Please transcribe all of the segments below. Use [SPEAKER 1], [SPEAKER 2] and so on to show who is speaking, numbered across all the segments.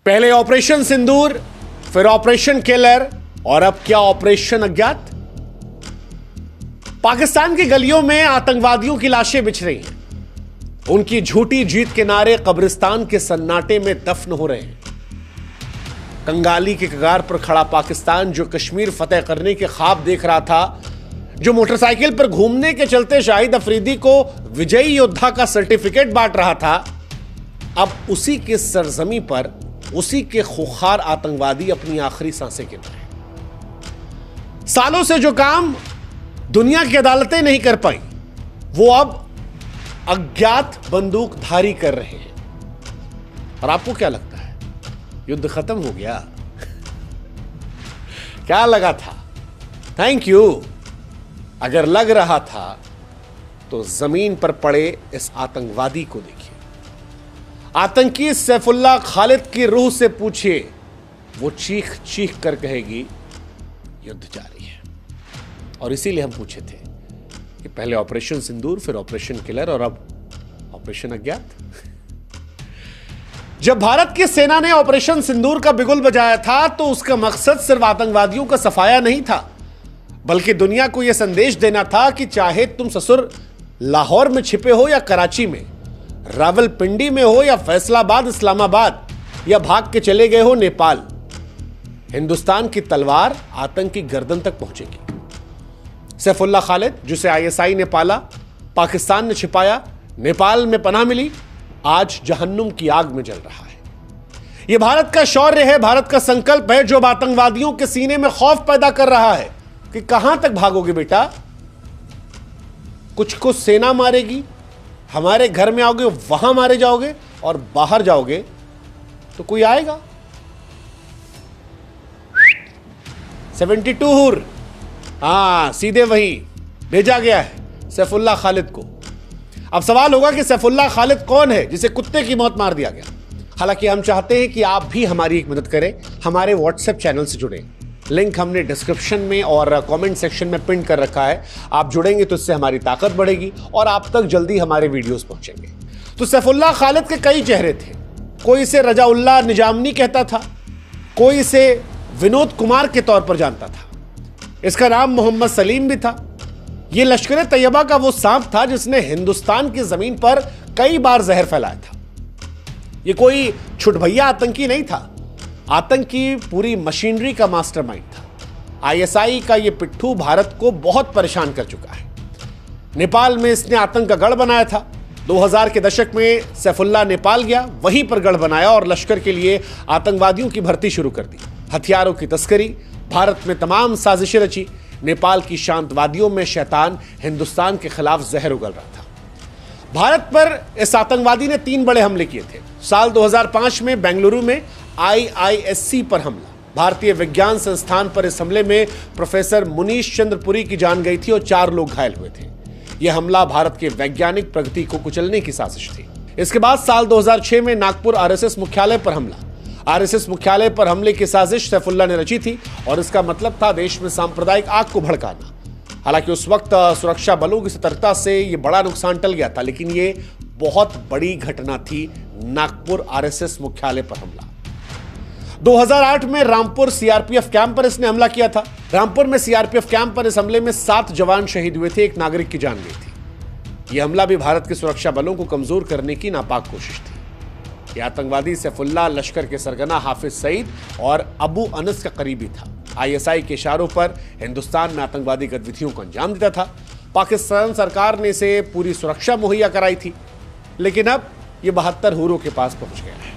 [SPEAKER 1] पहले ऑपरेशन सिंदूर, फिर operation killer और अब क्या ऑपरेशन अज्ञात। पाकिस्तान की गलियों में आतंकवादियों की लाशें बिछ रही हैं। उनकी झूठी जीत के नारे कब्रिस्तान के सन्नाटे में दफन हो रहे हैं। कंगाली के कगार पर खड़ा पाकिस्तान जो कश्मीर फतेह करने के ख्वाब देख रहा था, जो मोटरसाइकिल पर घूमने के चलते शाहिद अफरीदी को विजयी योद्धा का सर्टिफिकेट बांट रहा था, अब उसी के सरजमी पर उसी के खुखार आतंकवादी अपनी आखिरी सांसें गिन रहे हैं। सालों से जो काम दुनिया की अदालतें नहीं कर पाई, वो अब अज्ञात बंदूकधारी कर रहे हैं। और आपको क्या लगता है, युद्ध खत्म हो गया? क्या लगा था? Thank you. अगर लग रहा था तो जमीन पर पड़े इस आतंकवादी को देखिए। आतंकी सैफुल्लाह खालिद की रूह से पूछिए, वो चीख चीख कर कहेगी युद्ध जारी है। और इसीलिए हम पूछे थे कि पहले ऑपरेशन सिंदूर, फिर ऑपरेशन किलर और अब ऑपरेशन अज्ञात। जब भारत की सेना ने ऑपरेशन सिंदूर का बिगुल बजाया था तो उसका मकसद सिर्फ आतंकवादियों का सफाया नहीं था, बल्कि दुनिया को यह संदेश देना था कि चाहे तुम ससुर लाहौर में छिपे हो या कराची में, रावलपिंडी में हो या फैसलाबाद इस्लामाबाद, या भाग के चले गए हो नेपाल, हिंदुस्तान की तलवार आतंक की गर्दन तक पहुंचेगी। सैफुल्लाह खालिद, जिसे आईएसआई ने पाला, पाकिस्तान ने छिपाया, नेपाल में पनाह मिली, आज जहन्नुम की आग में जल रहा है। यह भारत का शौर्य है, भारत का संकल्प है, जो आतंकवादियों के सीने में खौफ पैदा कर रहा है कि कहां तक भागोगे बेटा। कुछ को सेना मारेगी, हमारे घर में आओगे वहां मारे जाओगे, और बाहर जाओगे तो कोई आएगा। 72 हुर, सीधे वहीं भेजा गया है सैफुल्लाह खालिद को। अब सवाल होगा कि सैफुल्लाह खालिद कौन है जिसे कुत्ते की मौत मार दिया गया। हालांकि हम चाहते हैं कि आप भी हमारी एक मदद करें, हमारे व्हाट्सएप चैनल से जुड़ें। लिंक हमने डिस्क्रिप्शन में और कमेंट सेक्शन में पिन कर रखा है। आप जुड़ेंगे तो इससे हमारी ताकत बढ़ेगी और आप तक जल्दी हमारे वीडियोस पहुंचेंगे। तो सैफुल्लाह खालिद के कई चेहरे थे। कोई इसे रजाउल्लाह निजामनी कहता था, कोई इसे विनोद कुमार के तौर पर जानता था। इसका नाम मोहम्मद सलीम भी था। यह लश्कर तैयबा का वो सांप था जिसने हिंदुस्तान की जमीन पर कई बार जहर फैलाया था। यह कोई छुटभैया आतंकी नहीं था, आतंक की पूरी मशीनरी का मास्टरमाइंड था। आईएसआई का यह पिट्ठू भारत को बहुत परेशान कर चुका है। नेपाल में इसने आतंक का गढ़ बनाया था। 2000 के दशक में सैफुल्लाह नेपाल गया, वहीं पर गढ़ बनाया और लश्कर के लिए आतंकवादियों की भर्ती शुरू कर दी। हथियारों की तस्करी, भारत में तमाम साजिशें रची। नेपाल की शांतवादियों में शैतान हिंदुस्तान के खिलाफ जहर उगल रहा था। भारत पर इस आतंकवादी ने 3 बड़े हमले किए थे। साल 2005 में बेंगलुरु में IISc पर हमला, भारतीय विज्ञान संस्थान पर इस हमले में प्रोफेसर मुनीश चंद्र पुरी की जान गई थी और 4 लोग घायल हुए थे। यह हमला भारत के वैज्ञानिक प्रगति को कुचलने की साजिश थी। इसके बाद साल 2006 में नागपुर RSS मुख्यालय पर हमला। RSS मुख्यालय पर हमले की साजिश सैफुल्लाह ने रची थी और इसका मतलब था देश में सांप्रदायिक आग को भड़काना। हालांकि उस वक्त सुरक्षा बलों की सतर्कता से यह बड़ा नुकसान टल गया था, लेकिन यह बहुत बड़ी घटना थी नागपुर RSS मुख्यालय पर हमला। 2008 में रामपुर CRPF कैंप पर इसने हमला किया था। रामपुर में CRPF कैंप पर इस हमले में 7 जवान शहीद हुए थे, 1 नागरिक की जान गई थी। यह हमला भी भारत के सुरक्षा बलों को कमजोर करने की नापाक कोशिश थी। यह आतंकवादी सैफुल्लाह लश्कर के सरगना हाफिज सईद और अबू अनस का करीबी था। ISI के इशारों पर हिंदुस्तान में आतंकवादी गतिविधियों को अंजाम देता था। पाकिस्तान सरकार ने इसे पूरी सुरक्षा मुहैया कराई थी, लेकिन अब यह 72 हुरों के पास पहुंच गया है।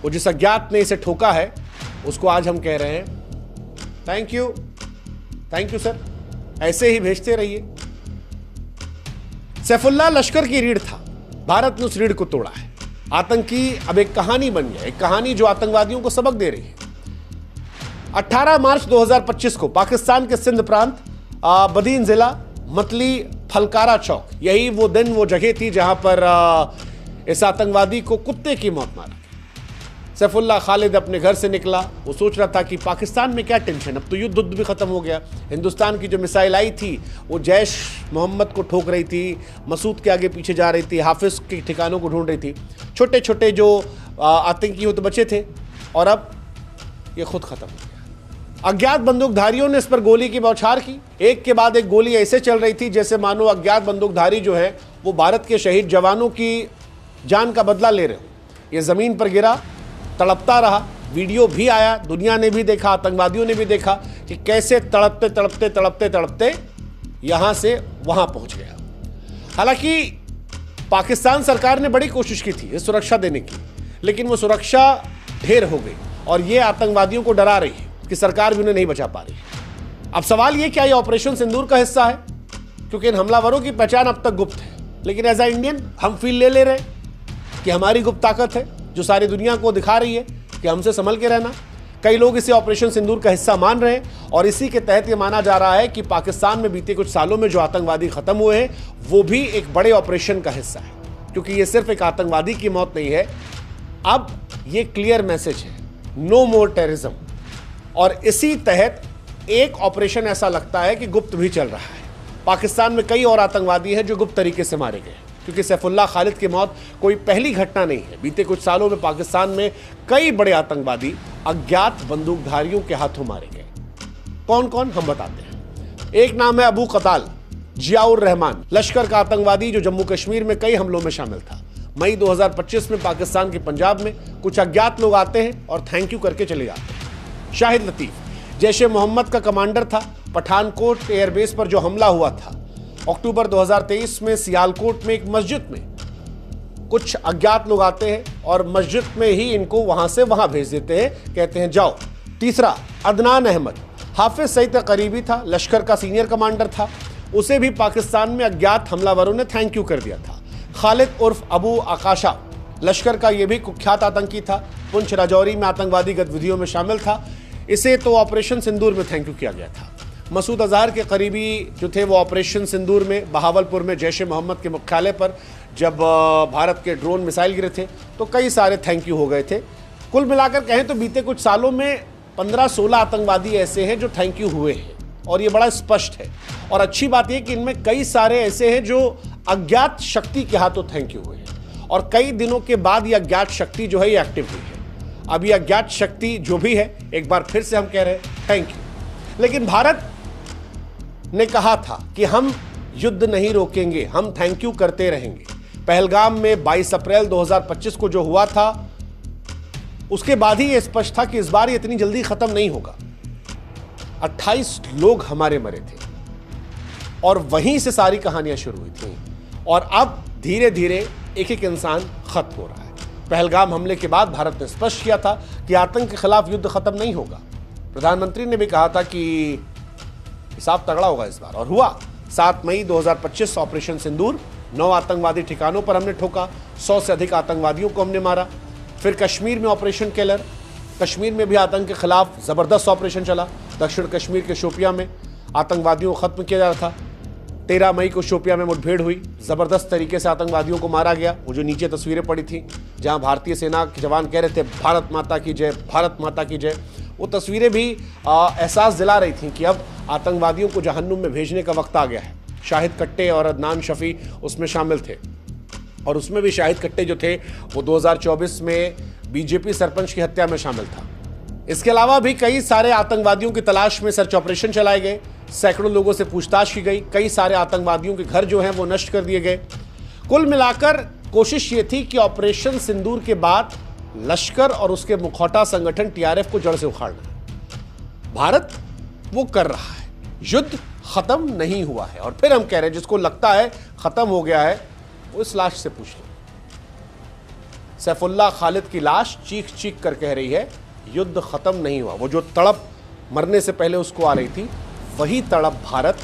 [SPEAKER 1] वो जिस अज्ञात ने इसे ठोका है, उसको आज हम कह रहे हैं थैंक यू सर, ऐसे ही भेजते रहिए। सैफुल्लाह लश्कर की रीढ़ था, भारत ने उस रीढ़ को तोड़ा है। आतंकी अब एक कहानी बन गया, एक कहानी जो आतंकवादियों को सबक दे रही है। 18 मार्च 2025 को पाकिस्तान के सिंध प्रांत बदीन जिला मतली फलकारा चौक, यही वो दिन वो जगह थी जहां पर इस आतंकवादी को कुत्ते की मौत मारा। सैफुल्लाह खालिद अपने घर से निकला। वो सोच रहा था कि पाकिस्तान में क्या टेंशन, अब तो युद्ध भी खत्म हो गया। हिंदुस्तान की जो मिसाइल आई थी वो जैश मोहम्मद को ठोक रही थी, मसूद के आगे पीछे जा रही थी, हाफिज के ठिकानों को ढूंढ रही थी। छोटे छोटे जो आतंकी हो तो बचे थे, और अब ये खुद खत्म हो गया। अज्ञात बंदूकधारियों ने इस पर गोली की बौछार की। एक के बाद एक गोली ऐसे चल रही थी जैसे मानो अज्ञात बंदूकधारी जो है वो भारत के शहीद जवानों की जान का बदला ले रहे हो। ये जमीन पर गिरा, तड़पता रहा, वीडियो भी आया, दुनिया ने भी देखा, आतंकवादियों ने भी देखा कि कैसे तड़पते तड़पते तड़पते तड़पते यहां से वहां पहुंच गया। हालांकि पाकिस्तान सरकार ने बड़ी कोशिश की थी इस सुरक्षा देने की, लेकिन वो सुरक्षा ढेर हो गई और ये आतंकवादियों को डरा रही है कि सरकार भी उन्हें नहीं बचा पा रही। अब सवाल ये, क्या ये ऑपरेशन सिंदूर का हिस्सा है? क्योंकि इन हमलावरों की पहचान अब तक गुप्त है, लेकिन एज अ इंडियन हम फील ले रहे हैं कि हमारी गुप्त ताकत है जो सारी दुनिया को दिखा रही है कि हमसे संभल के रहना। कई लोग इसे ऑपरेशन सिंदूर का हिस्सा मान रहे हैं और इसी के तहत यह माना जा रहा है कि पाकिस्तान में बीते कुछ सालों में जो आतंकवादी खत्म हुए हैं वो भी एक बड़े ऑपरेशन का हिस्सा है, क्योंकि ये सिर्फ एक आतंकवादी की मौत नहीं है, अब ये क्लियर मैसेज है, नो मोर टेररिज्म। और इसी तहत एक ऑपरेशन ऐसा लगता है कि गुप्त भी चल रहा है। पाकिस्तान में कई और आतंकवादी हैं जो गुप्त तरीके से मारे गए, क्योंकि सैफुल्लाह खालिद की मौत कोई पहली घटना नहीं है। बीते कुछ सालों में पाकिस्तान में कई बड़े आतंकवादी अज्ञात बंदूकधारियों के हाथों मारे गए। कौन कौन, हम बताते हैं। एक नाम है अबू कताल जियाउर रहमान, लश्कर का आतंकवादी जो जम्मू कश्मीर में कई हमलों में शामिल था। मई 2025 में पाकिस्तान के पंजाब में कुछ अज्ञात लोग आते हैं और थैंक यू करके चले जाते हैं। शाहिद लतीफ जैश ए मोहम्मद का कमांडर था। पठानकोट एयरबेस पर जो हमला हुआ था अक्टूबर 2023 में, सियालकोट में एक मस्जिद में कुछ अज्ञात लोग आते हैं और मस्जिद में ही इनको वहां से वहां भेज देते हैं, कहते हैं जाओ। तीसरा, अदनान अहमद, हाफिज सईद का करीबी था, लश्कर का सीनियर कमांडर था, उसे भी पाकिस्तान में अज्ञात हमलावरों ने थैंक यू कर दिया था। खालिद उर्फ अबू आकाशा, लश्कर का यह भी कुख्यात आतंकी था, पुंछ राजौरी में आतंकवादी गतिविधियों में शामिल था, इसे तो ऑपरेशन सिंदूर में थैंक यू किया गया था। मसूद अजहर के करीबी जो थे वो ऑपरेशन सिंदूर में बहावलपुर में जैश ए मोहम्मद के मुख्यालय पर जब भारत के ड्रोन मिसाइल गिरे थे तो कई सारे थैंक यू हो गए थे। कुल मिलाकर कहें तो बीते कुछ सालों में 15-16 आतंकवादी ऐसे हैं जो थैंक यू हुए हैं, और ये बड़ा स्पष्ट है। और अच्छी बात यह कि इनमें कई सारे ऐसे हैं जो अज्ञात शक्ति के हाथों थैंक यू हुए हैं, और कई दिनों के बाद ये अज्ञात शक्ति जो है ये एक्टिव हुई है। अब ये अज्ञात शक्ति जो भी है, एक बार फिर से हम कह रहे हैं थैंक यू। लेकिन भारत ने कहा था कि हम युद्ध नहीं रोकेंगे, हम थैंक यू करते रहेंगे। पहलगाम में 22 अप्रैल 2025 को जो हुआ था उसके बाद ही यह स्पष्ट था कि इस बार ये इतनी जल्दी खत्म नहीं होगा। 28 लोग हमारे मरे थे और वहीं से सारी कहानियां शुरू हुई थी, और अब धीरे धीरे एक एक इंसान खत्म हो रहा है। पहलगाम हमले के बाद भारत ने स्पष्ट किया था कि आतंक के खिलाफ युद्ध खत्म नहीं होगा। प्रधानमंत्री ने भी कहा था कि हिसाब तगड़ा होगा इस बार, और हुआ। 7 मई 2025 ऑपरेशन सिंदूर, 9 आतंकवादी ठिकानों पर हमने ठोका, 100 से अधिक आतंकवादियों को हमने मारा। फिर कश्मीर में ऑपरेशन केलर, कश्मीर में भी आतंक के खिलाफ जबरदस्त ऑपरेशन चला। दक्षिण कश्मीर के शोपियां में आतंकवादियों को खत्म किया जा रहा था। 13 मई को शोपियां में मुठभेड़ हुई, जबरदस्त तरीके से आतंकवादियों को मारा गया। वो जो नीचे तस्वीरें पड़ी थी जहां भारतीय सेना के जवान कह रहे थे भारत माता की जय, भारत माता की जय, वो तस्वीरें भी एहसास दिला रही थी कि अब आतंकवादियों को जहन्नुम में भेजने का वक्त आ गया है। शाहिद कट्टे और अदनान शफी उसमें शामिल थे, और उसमें भी शाहिद कट्टे जो थे वो 2024 में बीजेपी सरपंच की हत्या में शामिल था। इसके अलावा भी कई सारे आतंकवादियों की तलाश में सर्च ऑपरेशन चलाए गए, सैकड़ों लोगों से पूछताछ की गई, कई सारे आतंकवादियों के घर जो हैं वो नष्ट कर दिए गए। कुल मिलाकर कोशिश ये थी कि ऑपरेशन सिंदूर के बाद लश्कर और उसके मुखौटा संगठन टीआरएफ को जड़ से उखाड़ना। भारत वो कर रहा है, युद्ध खत्म नहीं हुआ है। और फिर हम कह रहे हैं जिसको लगता है खत्म हो गया है वो इस लाश से पूछ ले। सैफुल्लाह खालिद की लाश चीख चीख कर कह रही है युद्ध खत्म नहीं हुआ। वो जो तड़प मरने से पहले उसको आ रही थी, वही तड़प भारत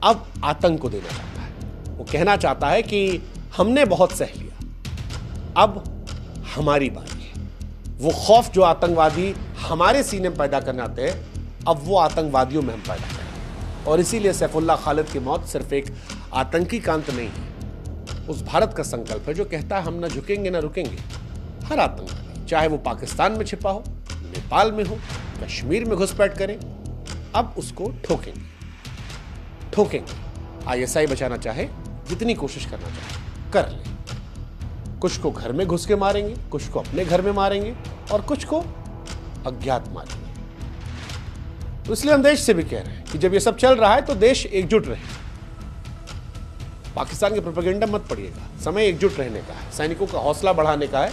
[SPEAKER 1] अब आतंक को देना चाहता है। वो कहना चाहता है कि हमने बहुत सह लिया, अब हमारी बारी है। वो खौफ जो आतंकवादी हमारे सीने में पैदा करना आते हैं, अब वो आतंकवादियों में हम पैदा करें। और इसीलिए सैफुल्लाह खालिद की मौत सिर्फ एक आतंकी का अंत नहीं है, उस भारत का संकल्प है जो कहता है हम ना झुकेंगे ना रुकेंगे। हर आतंकवादी, चाहे वो पाकिस्तान में छिपा हो, नेपाल में हो, कश्मीर में घुसपैठ करे, अब उसको ठोकेंगे ठोकेंगे। आईएसआई बचाना चाहे, जितनी कोशिश करना चाहे कर ले। कुछ को घर में घुस के मारेंगे, कुछ को अपने घर में मारेंगे और कुछ को अज्ञात मारेंगे। तो इसलिए हम देश से भी कह रहे हैं कि जब ये सब चल रहा है तो देश एकजुट रहे। पाकिस्तान के प्रोपेगेंडा मत पड़िएगा, समय एकजुट रहने का है, सैनिकों का हौसला बढ़ाने का है।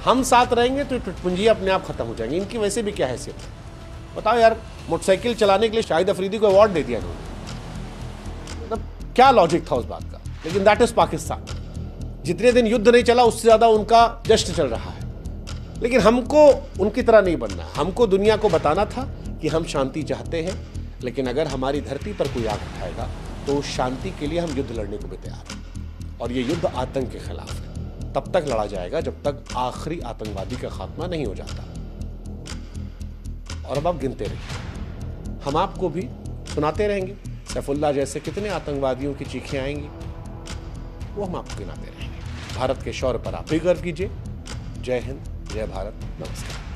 [SPEAKER 1] हम साथ रहेंगे तो टुटपुंजी अपने आप खत्म हो जाएंगे। इनकी वैसे भी क्या हैसियत है बताओ यार, मोटरसाइकिल चलाने के लिए शाहिद अफरीदी को अवार्ड दे दिया इन्होंने, मतलब क्या लॉजिक था उस बात का। लेकिन दैट इज पाकिस्तान। जितने दिन युद्ध नहीं चला उससे ज्यादा उनका जश्न चल रहा है। लेकिन हमको उनकी तरह नहीं बनना। हमको दुनिया को बताना था कि हम शांति चाहते हैं, लेकिन अगर हमारी धरती पर कोई आग उठाएगा तो उस शांति के लिए हम युद्ध लड़ने को भी तैयार हैं। और ये युद्ध आतंक के खिलाफ है। तब तक लड़ा जाएगा जब तक आखिरी आतंकवादी का खात्मा नहीं हो जाता। और अब आप गिनते रहिए, हम आपको भी सुनाते रहेंगे। सैफुल्लाह जैसे कितने आतंकवादियों की चीखें आएंगी वो हम आपको गिनाते रहेंगे। भारत के शौर्य पर आप भी गर्व कीजिए। जय हिंद, जय भारत, नमस्कार।